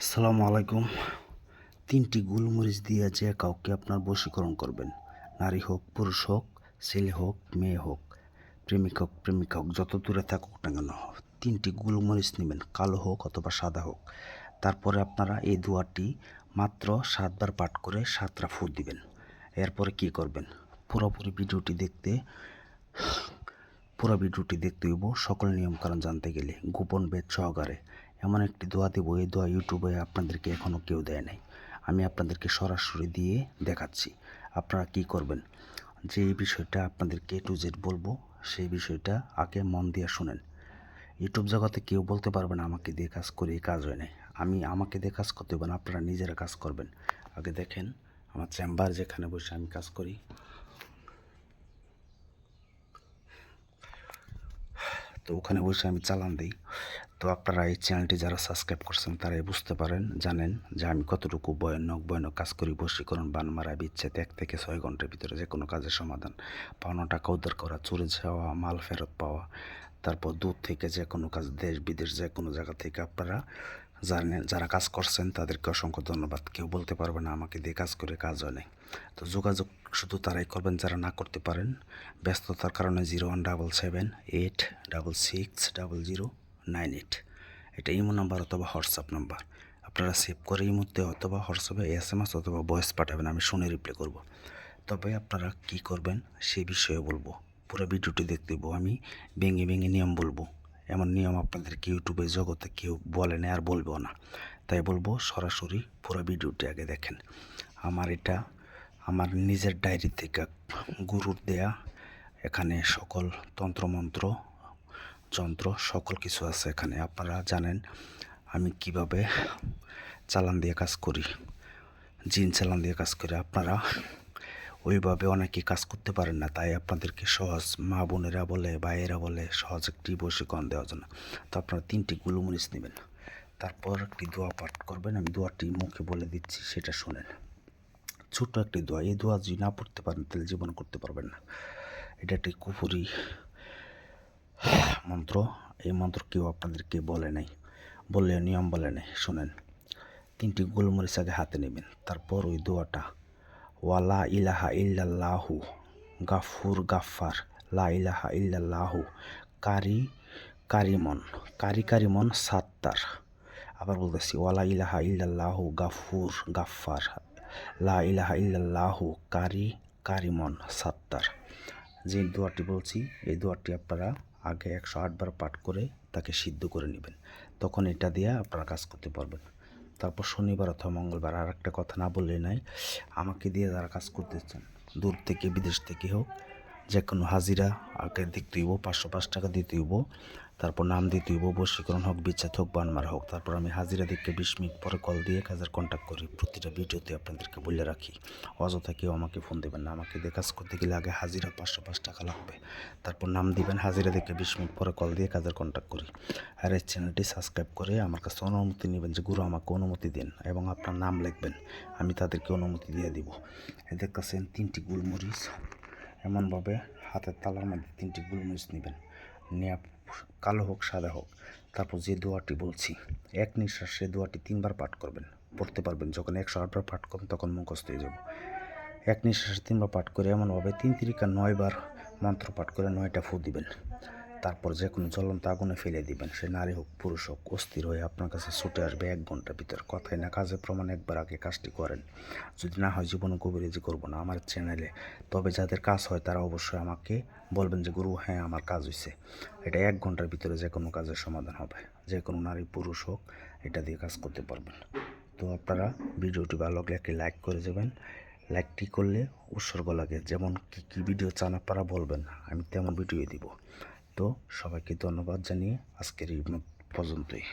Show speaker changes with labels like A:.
A: আসসালামু আলাইকুম। ৩টি গোলমরিচ দিয়ে যে কাউকে আপনার বশীকরণ করবেন। নারী হোক, পুরুষ হোক, ছেলে হোক, মেয়ে হোক, প্রেমিকা হোক, যত দূরে থাকুক না কেন, ৩টি গোলমরিচ নেবেন, কালো হোক অথবা সাদা হোক। তারপরে আপনারা এই দোয়াটি মাত্র ৭ বার পাঠ করে ৭টা ফু দিবেন। এরপরে কি করবেন? পুরো ভিডিওটি দেখতে হইব সকল নিয়মকানুন জানতে গেলে গোপন ভেদ সহকারে। এমন একটি দোয়া দেবো, এই দোয়া ইউটিউবে আপনাদেরকে এখনও কেউ দেয় নাই। আমি আপনাদেরকে সরাসরি দিয়ে দেখাচ্ছি। আপনারা কি করবেন? যে এই বিষয়টা আপনাদেরকে A to Z বলবো, সেই বিষয়টা আগে মন দিয়ে শুনেন। ইউটিউব জগতে কেউ বলতে পারবে না আমাকে দিয়ে কাজ করে এই কাজ হয় নাই। আমাকে দিয়ে কাজ করতে হবে না, আপনারা নিজেরা কাজ করবেন। আগে দেখেন আমার চেম্বার, যেখানে বসে আমি কাজ করি। তো ওখানে বসে আমি চালান দিই। তো আপনারা এই চ্যানেলটি যারা সাবস্ক্রাইব করছেন তারাই বুঝতে পারেন, জানেন যে আমি কতটুকু ভয়ানক কাজ করি। বশীকরণ, বান মারা, বিচ্ছেদ 1 থেকে 6 ঘন্টার ভিতরে যে কোনো কাজের সমাধান, পাওনা টাকা উদ্ধার করা, চুরি যাওয়া মাল ফেরত পাওয়া, তারপর দূর থেকে যে কোনো কাজ, দেশ বিদেশ যে কোনো জায়গা থেকে আপনারা জানেন। যারা কাজ করছেন তাদেরকে অসংখ্য ধন্যবাদ। কেউ বলতে পারবে না আমাকে দিয়ে কাজ করে কাজ হয় নাই। তো যোগাযোগ শুধু তারাই করবেন যারা না করতে পারেন। ব্যস্ততার কারণে 01778660098, এটা ইমো নাম্বার অথবা হোয়াটসঅ্যাপ নাম্বার। আপনারা সেভ করে ইমোতে অথবা হোয়াটসঅ্যাপে SMS অথবা ভয়েস পাঠাবেন, আমি শুনে রিপ্লাই করব। তবে আপনারা কি করবেন সেই বিষয়ে বলবো। পুরো ভিডিওটি দেখতে দেবো, আমি ভেঙে নিয়ম বলবো। এমন নিয়ম আপনাদেরকে ইউটিউবের জগতে কেউ বলে না আর বলবেও না। তাই বলবো সরাসরি পুরো ভিডিওটি আগে দেখেন। এটা আমার নিজের ডায়েরি থেকে গুরুর দেয়া। এখানে সকল তন্ত্রমন্ত্র, যন্ত্র, সকল কিছু আছে এখানে। আপনারা জানেন আমি কিভাবে চালান দিয়ে কাজ করি, জিন চালান দিয়ে কাজ করি। আপনারা ওইভাবে অনেকে কাজ করতে পারেন না, তাই আপনাদেরকে সহজ, মা বোনেরা বলে, ভাইয়েরা বলে, সহজ একটি বশীকরণ দেওয়ার জন্য। তো আপনারা 3টি গোলমরিচ নেবেন, তারপর একটি দোয়া পাঠ করবেন। আমি দোয়াটি মুখে বলে দিচ্ছি, সেটা শোনেন। ছোট্ট একটি দোয়া, এই দোয়া যদি না পড়তে পারেন তাহলে জীবন করতে পারবেন না। এটা একটি কুফরি মন্ত্র। এই মন্ত্র কেউ আপনাদেরকে বলে নাই, বললে নিয়ম বলে নাই। শোনেন, 3টি গোলমরিচ আগে হাতে নেবেন, তারপর ওই দোয়াটা, ওয়ালা ইলাহা ইল্লাল্লাহু গাফুর গাফার, লা ইলাহা ইল্লাল্লাহু কারিমন সাত্তার। আবার বলতেছি, ওয়ালা ইলাহা ইল্লাল্লাহু গাফুর গাফার, লা ইলাহা ইল্লাল্লাহু কারিমন সাত্তার। যে দোয়াটি বলছি, এই দোয়াটি আপনারা আগে 108 বার পাঠ করে তাকে সিদ্ধ করে নেবেন। তখন এটা দিয়ে আপনারা কাজ করতে পারবেন। তারপর শনিবার অথবা মঙ্গলবার, আর একটা কথা না বললেই নাই, আমাকে দিয়ে যারা কাজ করতেছেন, দূর থেকে বিদেশ থেকে হোক, যে কোনো হাজিরা আগে দিতে হইব, 505 টাকা দিতে হইব। তারপর নাম দিতে হইব, বশীকরণ হোক, বিচ্ছেদ হোক, বানমারা হোক। তারপর আমি হাজিরা দিকে 20 মিনিট পরে কল দিয়ে কাজের কন্ট্যাক্ট করি। প্রতিটা ভিডিওতে আপনাদেরকে বলে রাখি, অযথা কেউ আমাকে ফোন দেবেন না। আমাকে দিয়ে কাজ করতে গেলে আগে হাজিরা 505 টাকা লাগবে, তারপর নাম দিবেন, হাজিরা দিকে 20 মিনিট পরে কল দিয়ে কাজের কন্ট্যাক্ট করি। আর এই চ্যানেলটি সাবস্ক্রাইব করে আমার কাছে অনুমতি নেবেন যে গুরু আমাকে অনুমতি দিন, এবং আপনার নাম লিখবেন, আমি তাদেরকে অনুমতি দিয়ে দিব। এদের কাছে 3টি গোলমরিচ এমনভাবে হাতের তালার মধ্যে 3টি গোলমরিচ নেবেন, নিয়ে কালো হোক সাদা হোক। তারপর যে দোয়াটি বলছি, এক নিঃশ্বাসে দোয়াটি 3 বার পাঠ করবেন। পড়তে পারবেন, যখন 108 বার পাঠ করবেন তখন মুখস্থ হয়ে যাব। এক নিঃশ্বাসে 3 বার পাঠ করে এমনভাবে 3 তিরিকা 9 বার মন্ত্র পাঠ করে 9টা ফু দিবেন। তারপর যে কোনো জ্বলন্ত আগুনে ফেলে দিবেন। সে নারী হোক পুরুষ হোক, অস্থির হয়ে আপনার কাছে ছুটে আসবে 1 ঘন্টার ভিতর। কথায় না কাজে প্রমাণ, একবার আগে কাজটি করেন। যদি না হয় জীবনে কবিরাজি করবো না আমার চ্যানেলে। তবে যাদের কাজ হয় তারা অবশ্যই আমাকে বলবেন যে গুরু হ্যাঁ আমার কাজ হয়েছে। এটা 1 ঘন্টার ভিতরে যে কোনো কাজের সমাধান হবে। যে কোনো নারী পুরুষ হোক, এটা দিয়ে কাজ করতে পারবেন। তো আপনারা ভিডিওটি ভালো লাগলে একটি লাইক করে যাবেন। লাইকটি করলে উৎসর্গ লাগে, যেমন কী ভিডিও চান আপনারা বলবেন, আমি তেমন ভিডিও দিব। তো সবাইকে ধন্যবাদ জানিয়ে আজকের এই পর্যন্তই।